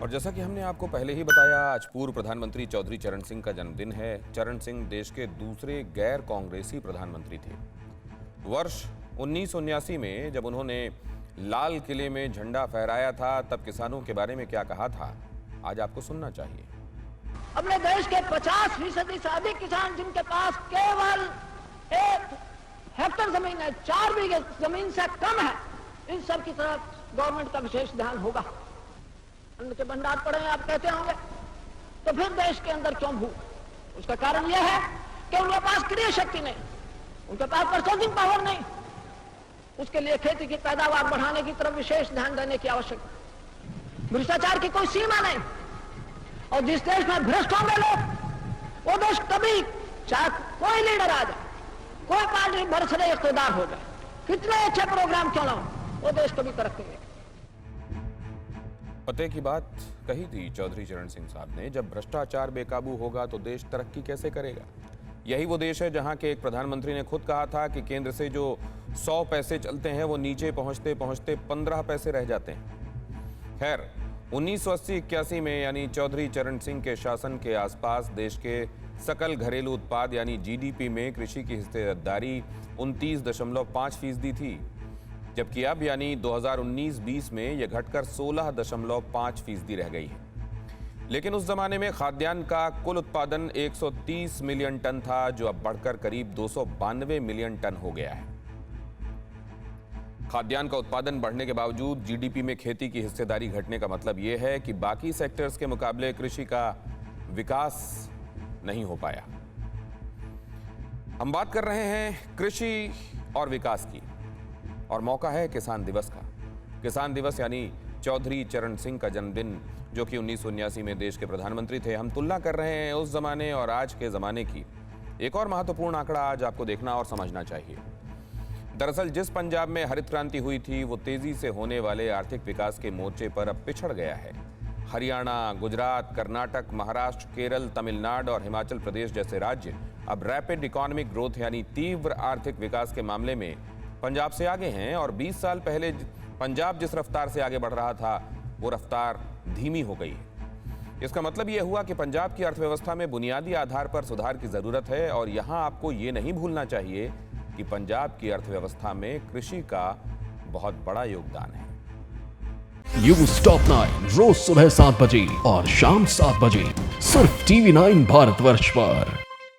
और जैसा कि हमने आपको पहले ही बताया, आज पूर्व प्रधानमंत्री चौधरी चरण सिंह का जन्मदिन है। चरण सिंह देश के दूसरे गैर कांग्रेसी प्रधानमंत्री थे। वर्ष 1979 में जब उन्होंने लाल किले में झंडा फहराया था, तब किसानों के बारे में क्या कहा था, आज आपको सुनना चाहिए। अपने देश के 50% से अधिक किसान जिनके पास केवल 1 हेक्टेयर जमीन है, 4 बीघे जमीन से कम है, इन सब की तरफ गवर्नमेंट का विशेष ध्यान होगा। अन्न के भंडार पड़े हैं, आप कहते होंगे, तो फिर देश के अंदर क्यों भूख? उसका कारण यह है कि उनके पास क्रय शक्ति नहीं, उनके पास परचेजिंग पावर नहीं। उसके लिए खेती की पैदावार बढ़ाने की तरफ विशेष ध्यान देने की आवश्यकता है। भ्रष्टाचार की कोई सीमा नहीं, और जिस देश में भ्रष्ट होंगे लोग, वो देश कभी, चाहे कोई लीडर आ जाए, कोई पार्टी बरसरे इख्तिदार हो जाए, कितने अच्छे प्रोग्राम क्यों ना हो, वो देश कभी तरक्की नहीं। पते की बात कही थी चौधरी चरण सिंह साहब ने, जब भ्रष्टाचार बेकाबू होगा तो देश तरक्की कैसे करेगा। यही वो देश है जहां के एक प्रधानमंत्री ने खुद कहा था कि केंद्र से जो 100 पैसे चलते हैं वो नीचे पहुंचते पहुंचते 15 पैसे रह जाते हैं। खैर, 1980-81 में यानी चौधरी चरण सिंह के शासन के आसपास देश के सकल घरेलू उत्पाद यानी जीडीपी में कृषि की हिस्सेदारी 29.5% थी, जबकि अब यानी 2019-20 में यह घटकर 16.5% रह गई है। लेकिन उस जमाने में खाद्यान्न का कुल उत्पादन 130 मिलियन टन था, जो अब बढ़कर करीब 292 मिलियन टन हो गया है। खाद्यान्न का उत्पादन बढ़ने के बावजूद जीडीपी में खेती की हिस्सेदारी घटने का मतलब यह है कि बाकी सेक्टर्स के मुकाबले कृषि का विकास नहीं हो पाया। हम बात कर रहे हैं कृषि और विकास की, और मौका है किसान दिवस का। किसान दिवस यानी चौधरी चरण सिंह का जन्मदिन, जो कि 1979 में देश के प्रधानमंत्री थे। हम तुलना कर रहे हैं उस जमाने और आज के जमाने की। एक और महत्वपूर्ण आंकड़ा आज आपको देखना और समझना चाहिए। दरअसल जिस पंजाब में हरित क्रांति हुई थी, वो तेजी से होने वाले आर्थिक विकास के मोर्चे पर अब पिछड़ गया है। हरियाणा, गुजरात, कर्नाटक, महाराष्ट्र, केरल, तमिलनाडु और हिमाचल प्रदेश जैसे राज्य अब रैपिड इकोनॉमिक ग्रोथ यानी तीव्र आर्थिक विकास के मामले में पंजाब से आगे हैं, और 20 साल पहले पंजाब जिस रफ्तार से आगे बढ़ रहा था, वो रफ्तार धीमी हो गई है। इसका मतलब यह हुआ कि पंजाब की अर्थव्यवस्था में बुनियादी आधार पर सुधार की जरूरत है, और यहां आपको ये नहीं भूलना चाहिए कि पंजाब की अर्थव्यवस्था में कृषि का बहुत बड़ा योगदान है। न्यूज टॉप 9 रोज सुबह 7 बजे और शाम 7 बजे सिर्फ TV9 भारतवर्ष पर।